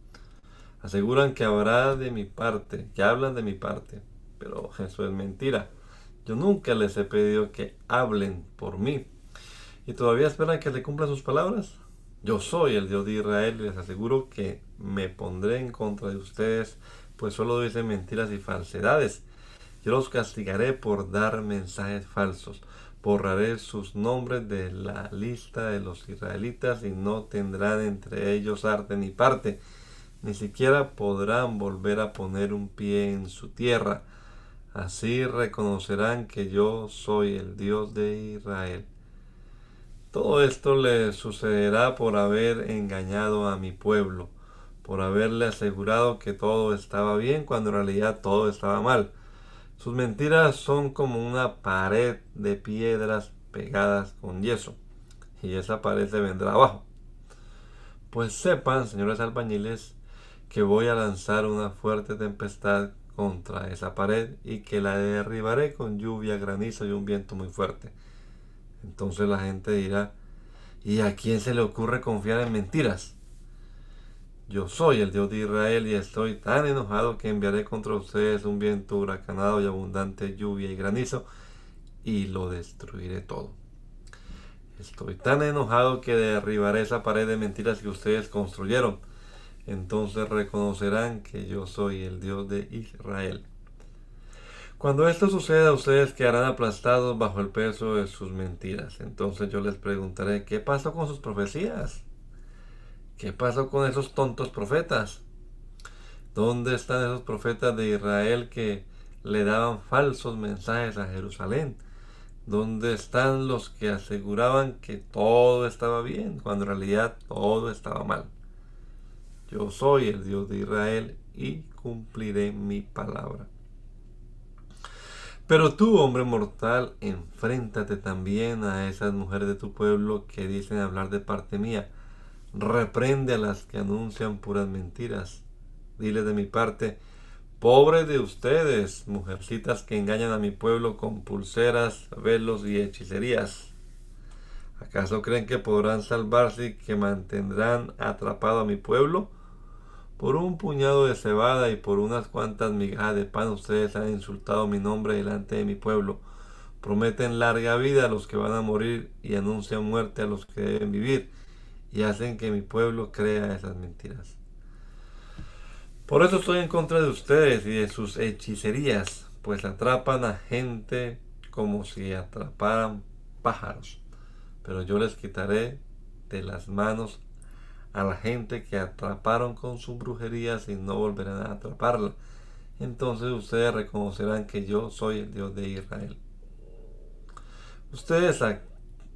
Aseguran que habrá de mi parte, que hablan de mi parte, pero eso es mentira. Yo nunca les he pedido que hablen por mí. ¿Y todavía esperan que le cumplan sus palabras? Yo soy el Dios de Israel y les aseguro que me pondré en contra de ustedes, pues solo dicen mentiras y falsedades. Yo los castigaré por dar mensajes falsos. Borraré sus nombres de la lista de los israelitas y no tendrán entre ellos arte ni parte. Ni siquiera podrán volver a poner un pie en su tierra. Así reconocerán que yo soy el Dios de Israel. Todo esto le sucederá por haber engañado a mi pueblo, por haberle asegurado que todo estaba bien cuando en realidad todo estaba mal. Sus mentiras son como una pared de piedras pegadas con yeso, y esa pared se vendrá abajo. Pues sepan, señores albañiles, que voy a lanzar una fuerte tempestad contra esa pared y que la derribaré con lluvia, granizo y un viento muy fuerte. Entonces la gente dirá, ¿y a quién se le ocurre confiar en mentiras? Yo soy el Dios de Israel y estoy tan enojado que enviaré contra ustedes un viento huracanado y abundante lluvia y granizo y lo destruiré todo. Estoy tan enojado que derribaré esa pared de mentiras que ustedes construyeron. Entonces reconocerán que yo soy el Dios de Israel. Cuando esto suceda, ustedes quedarán aplastados bajo el peso de sus mentiras. Entonces yo les preguntaré, ¿qué pasó con sus profecías? ¿Qué pasó con esos tontos profetas? ¿Dónde están esos profetas de Israel que le daban falsos mensajes a Jerusalén? ¿Dónde están los que aseguraban que todo estaba bien cuando en realidad todo estaba mal? Yo soy el Dios de Israel y cumpliré mi palabra. Pero tú, hombre mortal, enfréntate también a esas mujeres de tu pueblo que dicen hablar de parte mía. Reprende a las que anuncian puras mentiras. Dile de mi parte: pobre de ustedes, mujercitas que engañan a mi pueblo con pulseras, velos y hechicerías. ¿Acaso creen que podrán salvarse y que mantendrán atrapado a mi pueblo? Por un puñado de cebada y por unas cuantas migajas de pan ustedes han insultado mi nombre delante de mi pueblo. Prometen larga vida a los que van a morir y anuncian muerte a los que deben vivir, y hacen que mi pueblo crea esas mentiras. Por eso estoy en contra de ustedes y de sus hechicerías, pues atrapan a gente como si atraparan pájaros. Pero yo les quitaré de las manos a la gente que atraparon con sus brujerías y no volverán a atraparla. Entonces ustedes reconocerán que yo soy el Dios de Israel. Ustedes han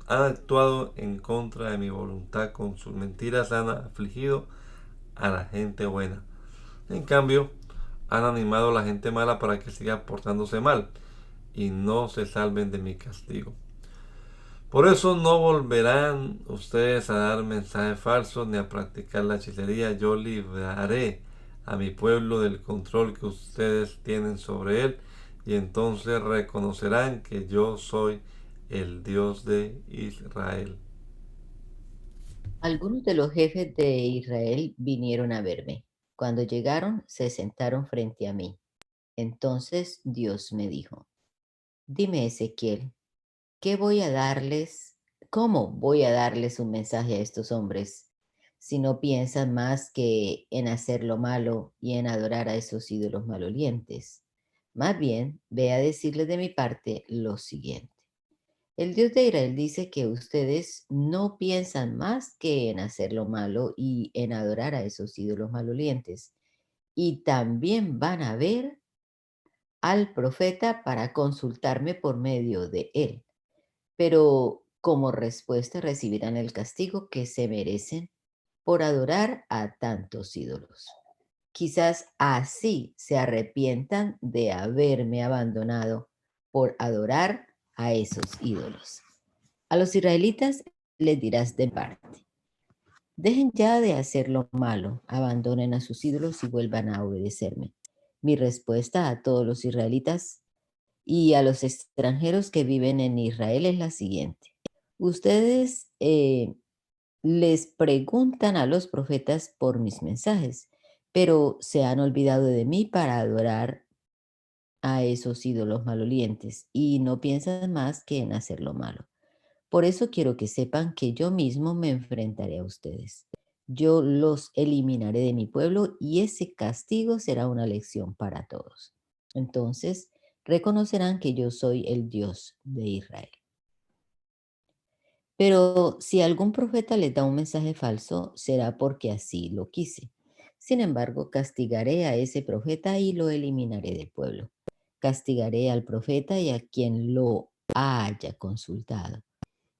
actuado en contra de mi voluntad, con sus mentiras han afligido a la gente buena. En cambio, han animado a la gente mala para que siga portándose mal y no se salven de mi castigo. Por eso no volverán ustedes a dar mensajes falsos ni a practicar la hechicería. Yo libraré a mi pueblo del control que ustedes tienen sobre él, y entonces reconocerán que yo soy el Dios de Israel. Algunos de los jefes de Israel vinieron a verme. Cuando llegaron, se sentaron frente a mí. Entonces Dios me dijo: dime, Ezequiel, ¿qué voy a darles? ¿Cómo voy a darles un mensaje a estos hombres si no piensan más que en hacer lo malo y en adorar a esos ídolos malolientes? Más bien, ve a decirles de mi parte lo siguiente. El Dios de Israel dice que ustedes no piensan más que en hacer lo malo y en adorar a esos ídolos malolientes. Y también van a ver al profeta para consultarme por medio de él. Pero como respuesta recibirán el castigo que se merecen por adorar a tantos ídolos. Quizás así se arrepientan de haberme abandonado por adorar a esos ídolos. A los israelitas les dirás de parte: dejen ya de hacer lo malo, abandonen a sus ídolos y vuelvan a obedecerme. Mi respuesta a todos los israelitas y a los extranjeros que viven en Israel es la siguiente. Ustedes les preguntan a los profetas por mis mensajes, pero se han olvidado de mí para adorar a esos ídolos malolientes y no piensan más que en hacer lo malo. Por eso quiero que sepan que yo mismo me enfrentaré a ustedes. Yo los eliminaré de mi pueblo y ese castigo será una lección para todos. Entonces reconocerán que yo soy el Dios de Israel. Pero si algún profeta les da un mensaje falso, será porque así lo quise. Sin embargo, castigaré a ese profeta y lo eliminaré del pueblo. Castigaré al profeta y a quien lo haya consultado.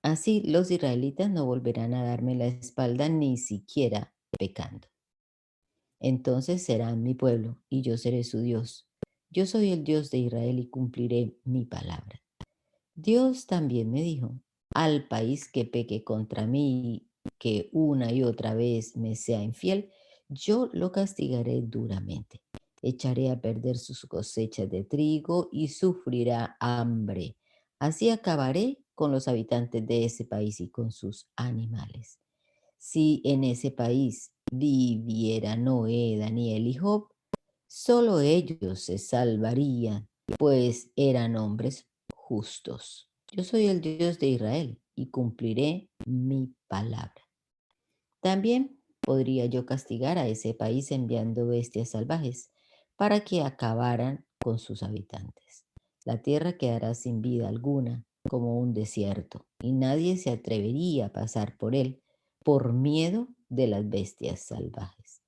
Así los israelitas no volverán a darme la espalda ni siquiera pecando. Entonces serán mi pueblo y yo seré su Dios. Yo soy el Dios de Israel y cumpliré mi palabra. Dios también me dijo: al país que peque contra mí, que una y otra vez me sea infiel, yo lo castigaré duramente. Echaré a perder sus cosechas de trigo y sufrirá hambre. Así acabaré con los habitantes de ese país y con sus animales. Si en ese país viviera Noé, Daniel y Job, solo ellos se salvarían, pues eran hombres justos. Yo soy el Dios de Israel y cumpliré mi palabra. También podría yo castigar a ese país enviando bestias salvajes para que acabaran con sus habitantes. La tierra quedará sin vida alguna, como un desierto, y nadie se atrevería a pasar por él por miedo de las bestias salvajes.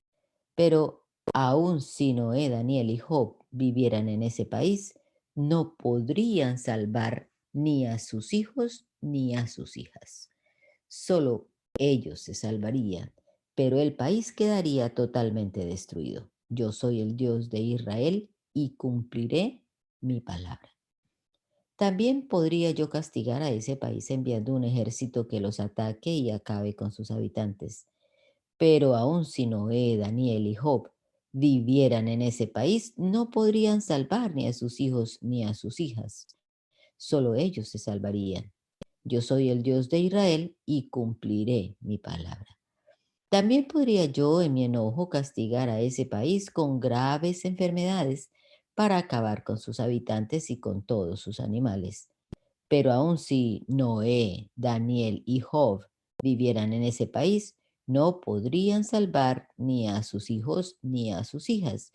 Pero aun si Noé, Daniel y Job vivieran en ese país, no podrían salvar ni a sus hijos ni a sus hijas. Solo ellos se salvarían, pero el país quedaría totalmente destruido. Yo soy el Dios de Israel y cumpliré mi palabra. También podría yo castigar a ese país enviando un ejército que los ataque y acabe con sus habitantes. Pero aun si Noé, Daniel y Job vivieran en ese país, no podrían salvar ni a sus hijos ni a sus hijas. Solo ellos se salvarían. Yo soy el Dios de Israel y cumpliré mi palabra. También podría yo, en mi enojo, castigar a ese país con graves enfermedades para acabar con sus habitantes y con todos sus animales. Pero aun si Noé, Daniel y Job vivieran en ese país, no podrían salvar ni a sus hijos ni a sus hijas.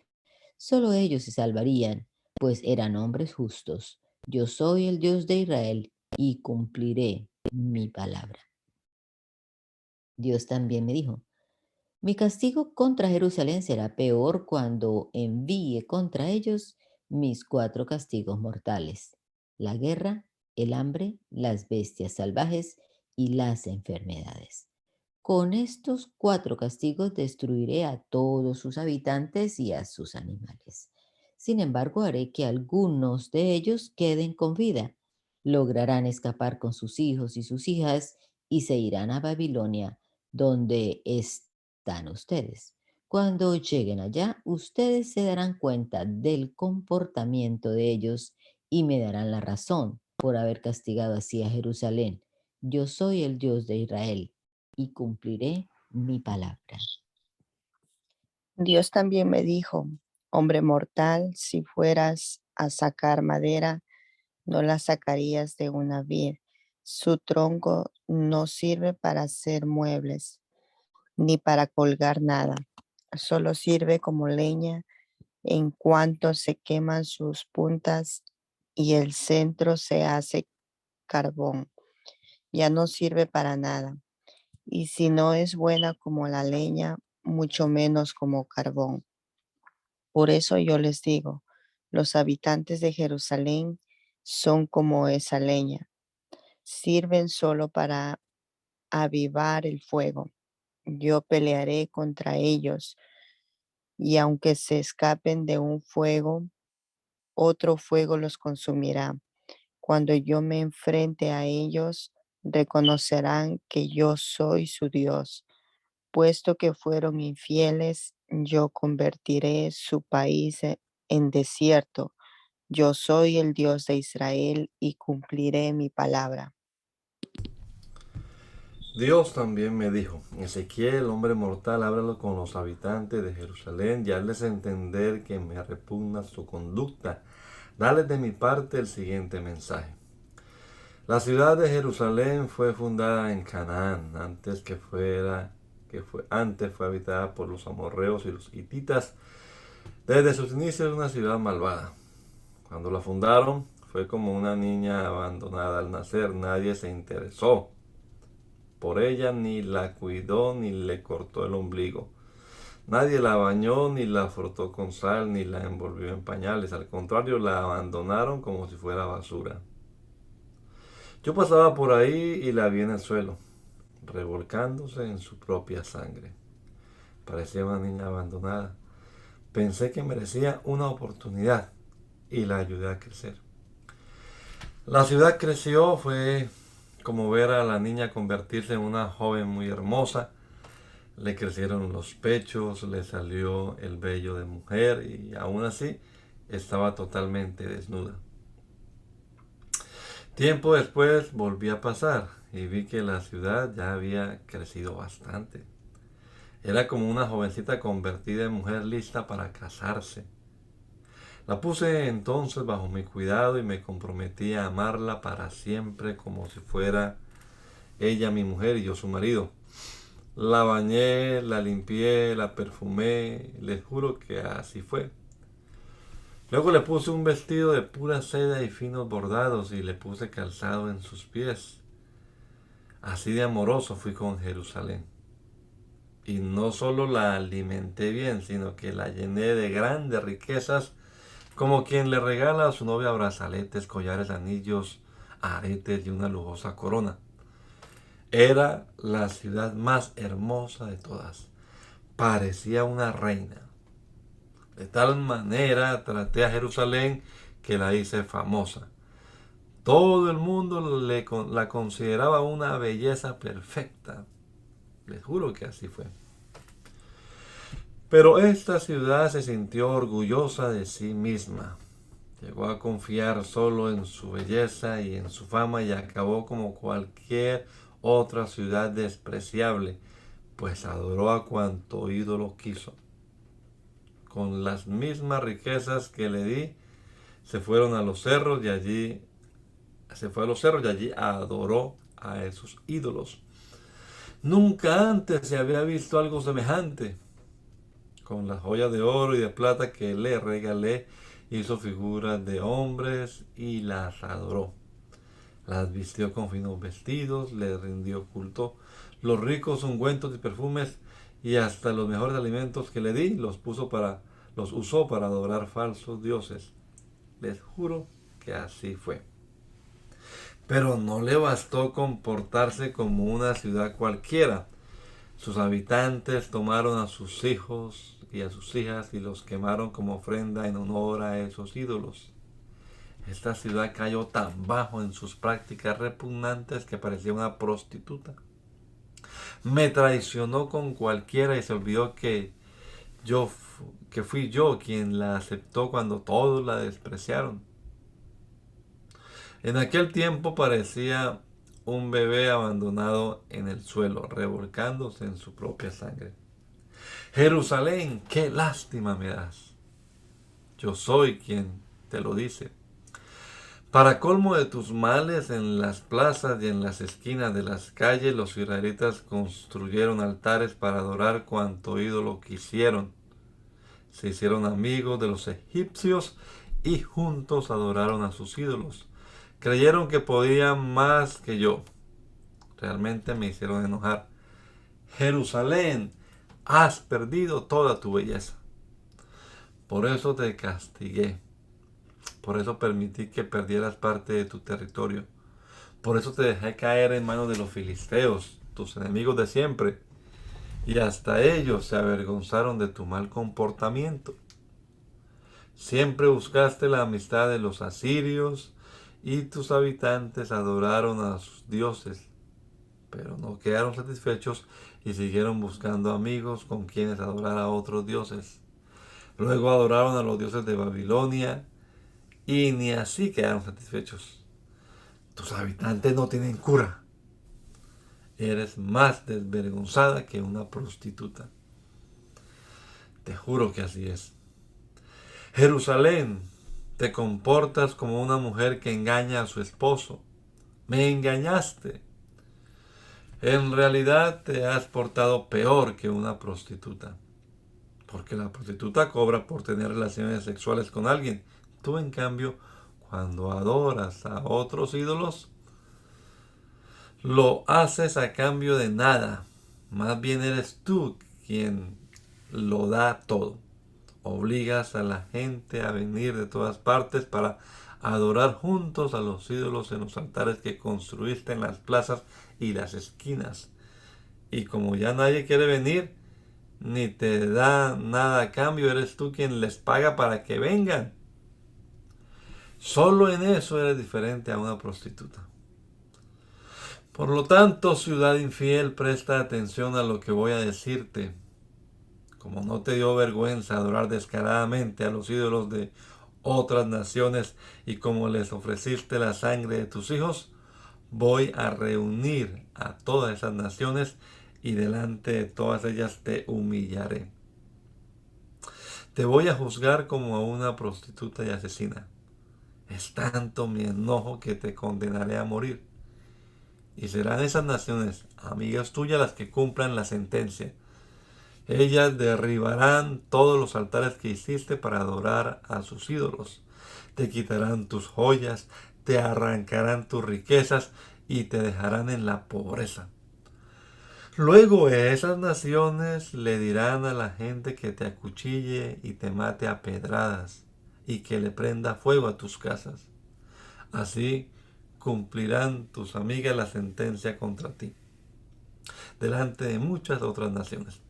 Solo ellos se salvarían, pues eran hombres justos. Yo soy el Dios de Israel y cumpliré mi palabra. Dios también me dijo, mi castigo contra Jerusalén será peor cuando envíe contra ellos mis 4 castigos mortales: la guerra, el hambre, las bestias salvajes y las enfermedades. Con estos 4 castigos destruiré a todos sus habitantes y a sus animales. Sin embargo, haré que algunos de ellos queden con vida. Lograrán escapar con sus hijos y sus hijas y se irán a Babilonia, donde están ustedes. Cuando lleguen allá, ustedes se darán cuenta del comportamiento de ellos y me darán la razón por haber castigado así a Jerusalén. Yo soy el Dios de Israel y cumpliré mi palabra. Dios también me dijo, hombre mortal, si fueras a sacar madera, no la sacarías de una vid. Su tronco no sirve para hacer muebles, ni para colgar nada. Solo sirve como leña en cuanto se queman sus puntas y el centro se hace carbón. Ya no sirve para nada. Y si no es buena como la leña, mucho menos como carbón. Por eso yo les digo, los habitantes de Jerusalén son como esa leña, sirven solo para avivar el fuego. Yo pelearé contra ellos y aunque se escapen de un fuego, otro fuego los consumirá. Cuando yo me enfrente a ellos, reconocerán que yo soy su Dios. Puesto que fueron infieles, yo convertiré su país en desierto. Yo soy el Dios de Israel y cumpliré mi palabra. Dios también me dijo, Ezequiel, hombre mortal, háblalo con los habitantes de Jerusalén y hazles entender que me repugna su conducta. Dale de mi parte el siguiente mensaje. La ciudad de Jerusalén fue fundada en Canaán, antes fue habitada por los amorreos y los hititas. Desde sus inicios una ciudad malvada. Cuando la fundaron fue como una niña abandonada al nacer, nadie se interesó por ella, ni la cuidó, ni le cortó el ombligo. Nadie la bañó, ni la frotó con sal, ni la envolvió en pañales. Al contrario, la abandonaron como si fuera basura. Yo pasaba por ahí y la vi en el suelo, revolcándose en su propia sangre. Parecía una niña abandonada. Pensé que merecía una oportunidad y la ayudé a crecer. La ciudad creció, fue como ver a la niña convertirse en una joven muy hermosa. Le crecieron los pechos, le salió el vello de mujer y aún así estaba totalmente desnuda. Tiempo después volví a pasar y vi que la ciudad ya había crecido bastante. Era como una jovencita convertida en mujer lista para casarse. La puse entonces bajo mi cuidado y me comprometí a amarla para siempre como si fuera ella mi mujer y yo su marido. La bañé, la limpié, la perfumé, les juro que así fue. Luego le puse un vestido de pura seda y finos bordados y le puse calzado en sus pies. Así de amoroso fui con Jerusalén. Y no solo la alimenté bien, sino que la llené de grandes riquezas, como quien le regala a su novia brazaletes, collares, anillos, aretes y una lujosa corona. Era la ciudad más hermosa de todas. Parecía una reina. De tal manera traté a Jerusalén que la hice famosa. Todo el mundo la consideraba una belleza perfecta. Les juro que así fue. Pero esta ciudad se sintió orgullosa de sí misma. Llegó a confiar solo en su belleza y en su fama y acabó como cualquier otra ciudad despreciable, pues adoró a cuanto ídolo quiso. Con las mismas riquezas que le di, se fueron a los cerros y allí adoró a esos ídolos. Nunca antes se había visto algo semejante. Con las joyas de oro y de plata que le regalé, hizo figuras de hombres y las adoró. Las vistió con finos vestidos, le rindió culto. Los ricos ungüentos y perfumes y hasta los mejores alimentos que le di los usó para adorar falsos dioses. Les juro que así fue. Pero no le bastó comportarse como una ciudad cualquiera. Sus habitantes tomaron a sus hijos y a sus hijas y los quemaron como ofrenda en honor a esos ídolos. Esta ciudad cayó tan bajo en sus prácticas repugnantes que parecía una prostituta. Me traicionó con cualquiera y se olvidó que fui yo quien la aceptó cuando todos la despreciaron. En aquel tiempo parecía un bebé abandonado en el suelo, revolcándose en su propia sangre. Jerusalén, qué lástima me das. Yo soy quien te lo dice. Para colmo de tus males, en las plazas y en las esquinas de las calles, los israelitas construyeron altares para adorar cuanto ídolo quisieron. Se hicieron amigos de los egipcios y juntos adoraron a sus ídolos. Creyeron que podían más que yo. Realmente me hicieron enojar. Jerusalén, has perdido toda tu belleza. Por eso te castigué. Por eso permití que perdieras parte de tu territorio. Por eso te dejé caer en manos de los filisteos, tus enemigos de siempre. Y hasta ellos se avergonzaron de tu mal comportamiento. Siempre buscaste la amistad de los asirios y tus habitantes adoraron a sus dioses, pero no quedaron satisfechos y siguieron buscando amigos con quienes adorar a otros dioses. Luego adoraron a los dioses de Babilonia y ni así quedaron satisfechos. Tus habitantes no tienen cura. Eres más desvergonzada que una prostituta. Te juro que así es. Jerusalén, te comportas como una mujer que engaña a su esposo. Me engañaste. En realidad te has portado peor que una prostituta. Porque la prostituta cobra por tener relaciones sexuales con alguien. Tú, en cambio, cuando adoras a otros ídolos, lo haces a cambio de nada. Más bien eres tú quien lo da todo. Obligas a la gente a venir de todas partes para adorar juntos a los ídolos en los altares que construiste en las plazas y las esquinas. Y como ya nadie quiere venir, ni te da nada a cambio, eres tú quien les paga para que vengan. Solo en eso eres diferente a una prostituta. Por lo tanto, ciudad infiel, presta atención a lo que voy a decirte. Como no te dio vergüenza adorar descaradamente a los ídolos de otras naciones y como les ofreciste la sangre de tus hijos, voy a reunir a todas esas naciones y delante de todas ellas te humillaré. Te voy a juzgar como a una prostituta y asesina. Es tanto mi enojo que te condenaré a morir. Y serán esas naciones, amigas tuyas, las que cumplan la sentencia. Ellas derribarán todos los altares que hiciste para adorar a sus ídolos. Te quitarán tus joyas, te arrancarán tus riquezas y te dejarán en la pobreza. Luego esas naciones le dirán a la gente que te acuchille y te mate a pedradas y que le prenda fuego a tus casas. Así cumplirán tus amigas la sentencia contra ti, delante de muchas otras naciones.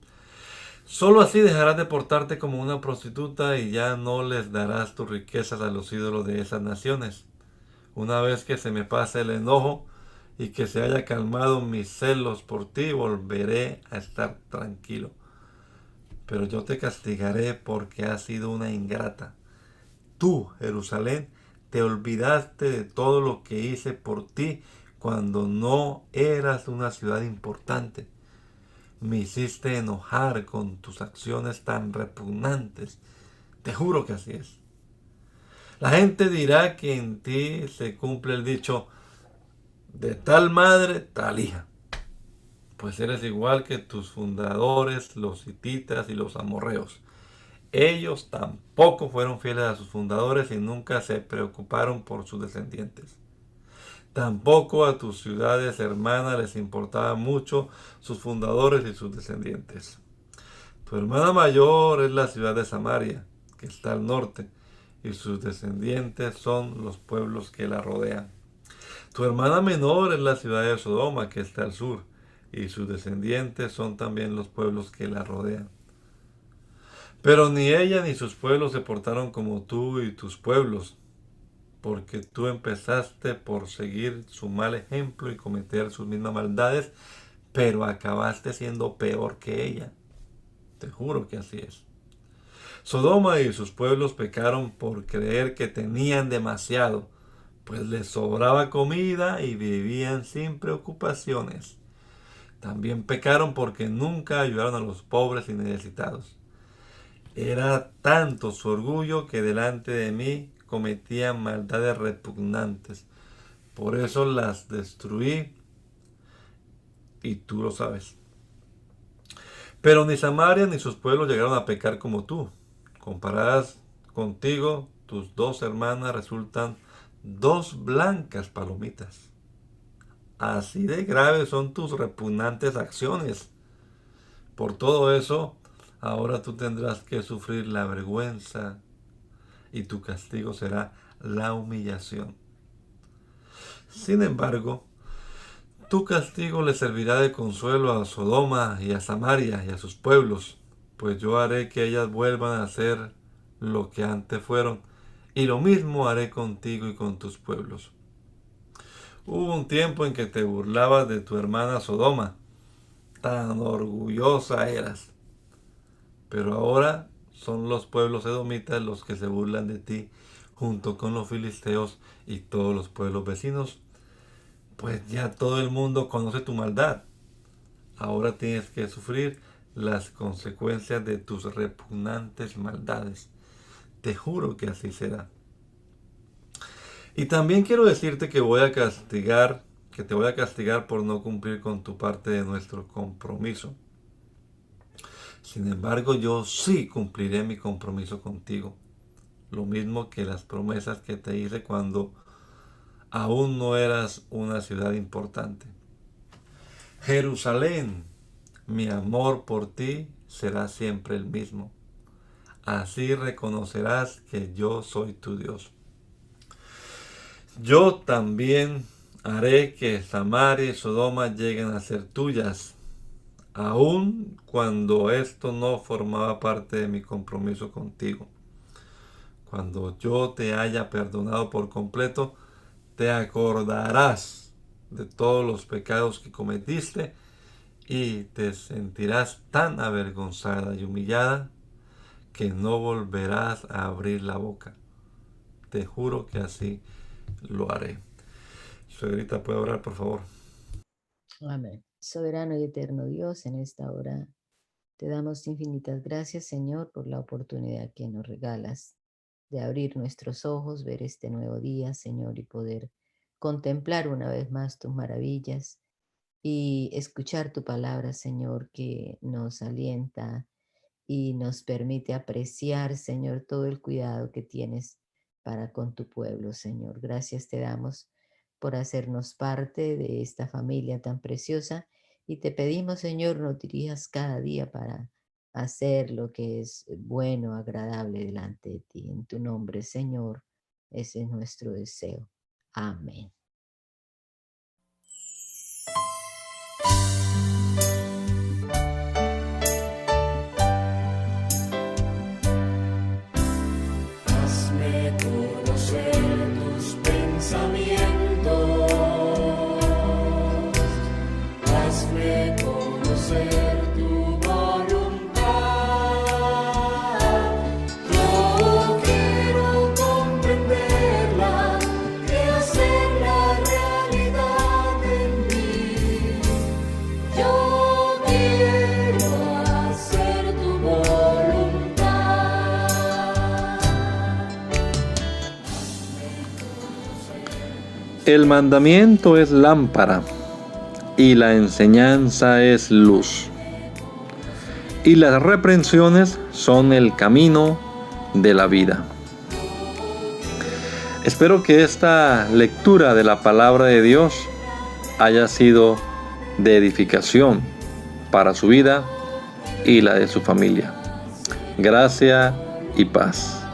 Solo así dejarás de portarte como una prostituta y ya no les darás tus riquezas a los ídolos de esas naciones. Una vez que se me pase el enojo y que se haya calmado mis celos por ti, volveré a estar tranquilo. Pero yo te castigaré porque has sido una ingrata. Tú, Jerusalén, te olvidaste de todo lo que hice por ti cuando no eras una ciudad importante. Me hiciste enojar con tus acciones tan repugnantes. Te juro que así es. La gente dirá que en ti se cumple el dicho, de tal madre, tal hija. Pues eres igual que tus fundadores, los hititas y los amorreos. Ellos tampoco fueron fieles a sus fundadores y nunca se preocuparon por sus descendientes. Tampoco a tus ciudades hermanas les importaba mucho sus fundadores y sus descendientes. Tu hermana mayor es la ciudad de Samaria, que está al norte, y sus descendientes son los pueblos que la rodean. Tu hermana menor es la ciudad de Sodoma, que está al sur, y sus descendientes son también los pueblos que la rodean. Pero ni ella ni sus pueblos se portaron como tú y tus pueblos, porque tú empezaste por seguir su mal ejemplo y cometer sus mismas maldades, pero acabaste siendo peor que ella. Te juro que así es. Sodoma y sus pueblos pecaron por creer que tenían demasiado, pues les sobraba comida y vivían sin preocupaciones. También pecaron porque nunca ayudaron a los pobres y necesitados. Era tanto su orgullo que delante de mí cometían maldades repugnantes. Por eso las destruí y tú lo sabes. Pero ni Samaria ni sus pueblos llegaron a pecar como tú. Comparadas contigo, tus dos hermanas resultan dos blancas palomitas. Así de graves son tus repugnantes acciones. Por todo eso, ahora tú tendrás que sufrir la vergüenza y tu castigo será la humillación. Sin embargo, tu castigo le servirá de consuelo a Sodoma y a Samaria y a sus pueblos, pues yo haré que ellas vuelvan a ser lo que antes fueron, y lo mismo haré contigo y con tus pueblos. Hubo un tiempo en que te burlabas de tu hermana Sodoma, tan orgullosa eras, pero ahora son los pueblos edomitas los que se burlan de ti, junto con los filisteos y todos los pueblos vecinos, pues ya todo el mundo conoce tu maldad. Ahora tienes que sufrir las consecuencias de tus repugnantes maldades. Te juro que así será. Y también quiero decirte que te voy a castigar por no cumplir con tu parte de nuestro compromiso. Sin embargo, yo sí cumpliré mi compromiso contigo. Lo mismo que las promesas que te hice cuando aún no eras una ciudad importante. Jerusalén, mi amor por ti será siempre el mismo. Así reconocerás que yo soy tu Dios. Yo también haré que Samaria y Sodoma lleguen a ser tuyas, aun cuando esto no formaba parte de mi compromiso contigo. Cuando yo te haya perdonado por completo, te acordarás de todos los pecados que cometiste y te sentirás tan avergonzada y humillada que no volverás a abrir la boca. Te juro que así lo haré. Suegrita, ¿puede orar, por favor? Amén. Soberano y eterno Dios, en esta hora te damos infinitas gracias, Señor, por la oportunidad que nos regalas de abrir nuestros ojos, ver este nuevo día, Señor, y poder contemplar una vez más tus maravillas y escuchar tu palabra, Señor, que nos alienta y nos permite apreciar, Señor, todo el cuidado que tienes para con tu pueblo, Señor. Gracias te damos por hacernos parte de esta familia tan preciosa y te pedimos, Señor, nos dirijas cada día para hacer lo que es bueno, agradable delante de ti. En tu nombre, Señor, ese es nuestro deseo. Amén. Hazme conocer tus pensamientos. El mandamiento es lámpara y la enseñanza es luz. Y las reprensiones son el camino de la vida. Espero que esta lectura de la palabra de Dios haya sido de edificación para su vida y la de su familia. Gracia y paz.